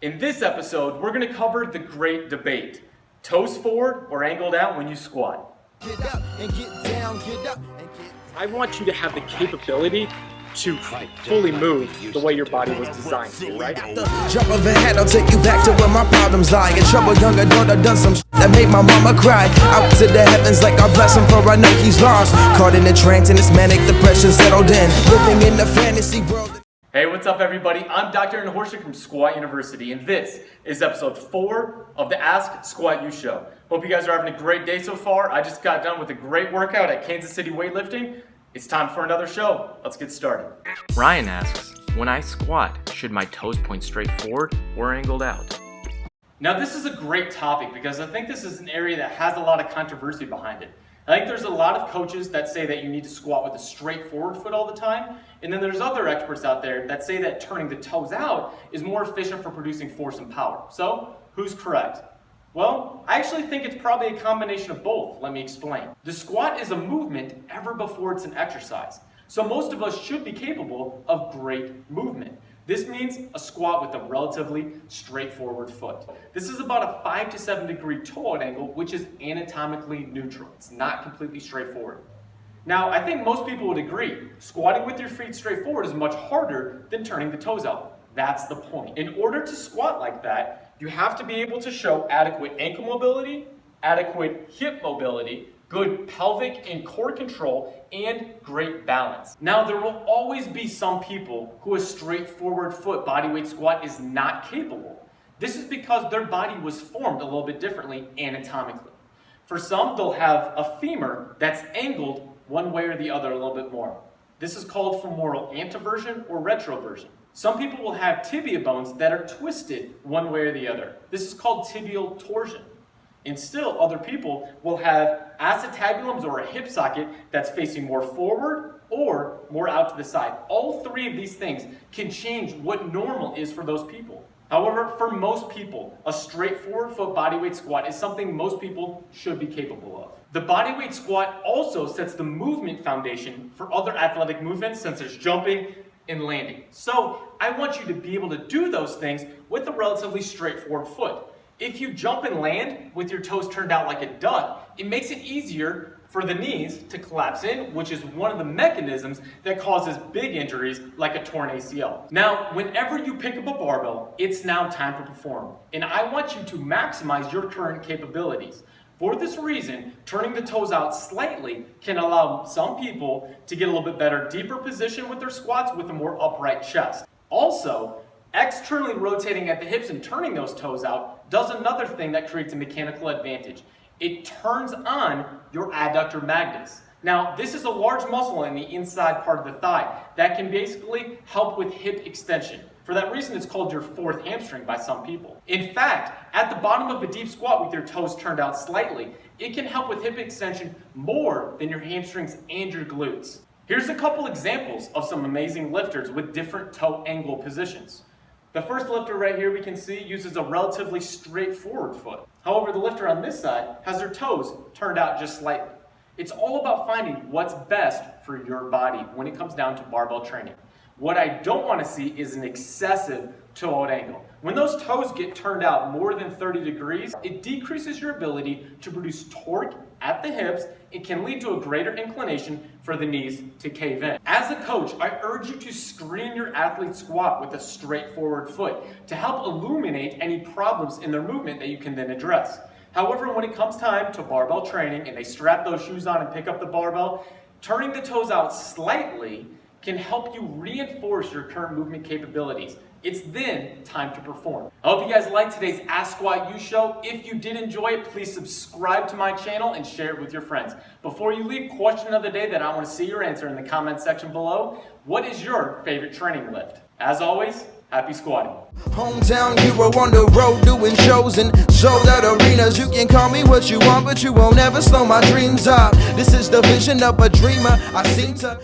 In this episode, we're going to cover the great debate: toes forward or angled out when you squat. Get up and get down, get up and get I want you to have the capability to fully move the way your body was designed to, right? Drop of a hat, I'll take you back to where my problems lie. In trouble, younger daughter done some that made my mama cry. Out to the heavens like I bless him, for I know he's lost. Caught in a trance and his manic depression settled in. Living in the fantasy world. Hey, what's up everybody? I'm Dr. Aaron Horschig from Squat University, and this is episode 4 of the Ask Squat You show. Hope you guys are having a great day so far. I just got done with a great workout at Kansas City Weightlifting. It's time for another show. Let's get started. Ryan asks, when I squat, should my toes point straight forward or angled out? Now this is a great topic because I think this is an area that has a lot of controversy behind it. I think there's a lot of coaches that say that you need to squat with a straight forward foot all the time, and then there's other experts out there that say that turning the toes out is more efficient for producing force and power. So, who's correct? Well, I actually think it's probably a combination of both. Let me explain. The squat is a movement ever before it's an exercise. So most of us should be capable of great movement. This means a squat with a relatively straightforward foot. This is about a 5 to 7 degree toe out angle, which is anatomically neutral. It's not completely straightforward. Now, I think most people would agree, squatting with your feet straight forward is much harder than turning the toes out. That's the point. In order to squat like that, you have to be able to show adequate ankle mobility, adequate hip mobility, good pelvic and core control, and great balance. Now, there will always be some people who a straightforward foot bodyweight squat is not capable. This is because their body was formed a little bit differently anatomically. For some, they'll have a femur that's angled one way or the other a little bit more. This is called femoral anteversion or retroversion. Some people will have tibia bones that are twisted one way or the other. This is called tibial torsion. And still, other people will have acetabulums or a hip socket that's facing more forward or more out to the side. All three of these things can change what normal is for those people. However, for most people, a straightforward foot bodyweight squat is something most people should be capable of. The bodyweight squat also sets the movement foundation for other athletic movements, such as jumping and landing. So I want you to be able to do those things with a relatively straightforward foot. If you jump and land with your toes turned out like a duck, it makes it easier for the knees to collapse in, which is one of the mechanisms that causes big injuries like a torn ACL. Now, whenever you pick up a barbell, it's now time to perform. And I want you to maximize your current capabilities. For this reason, turning the toes out slightly can allow some people to get a little bit better, deeper position with their squats with a more upright chest. Also, externally rotating at the hips and turning those toes out does another thing that creates a mechanical advantage. It turns on your adductor magnus. Now, this is a large muscle in the inside part of the thigh that can basically help with hip extension. For that reason, it's called your fourth hamstring by some people. In fact, at the bottom of a deep squat with your toes turned out slightly, it can help with hip extension more than your hamstrings and your glutes. Here's a couple examples of some amazing lifters with different toe angle positions. The first lifter right here we can see uses a relatively straightforward foot. However, the lifter on this side has their toes turned out just slightly. It's all about finding what's best for your body when it comes down to barbell training. What I don't want to see is an excessive toe out angle. When those toes get turned out more than 30 degrees, it decreases your ability to produce torque at the hips. It can lead to a greater inclination for the knees to cave in. As a coach, I urge you to screen your athlete's squat with a straightforward foot to help illuminate any problems in their movement that you can then address. However, when it comes time to barbell training and they strap those shoes on and pick up the barbell, turning the toes out slightly can help you reinforce your current movement capabilities. It's then time to perform. I hope you guys liked today's Ask Squat You show. If you did enjoy it, please subscribe to my channel and share it with your friends. Before you leave, question of the day that I want to see your answer in the comment section below. What is your favorite training lift? As always, happy squatting. Hometown hero on the road doing shows and sold out arenas. You can call me what you want, but you won't ever slow my dreams up. This is the vision of a dreamer. I seem to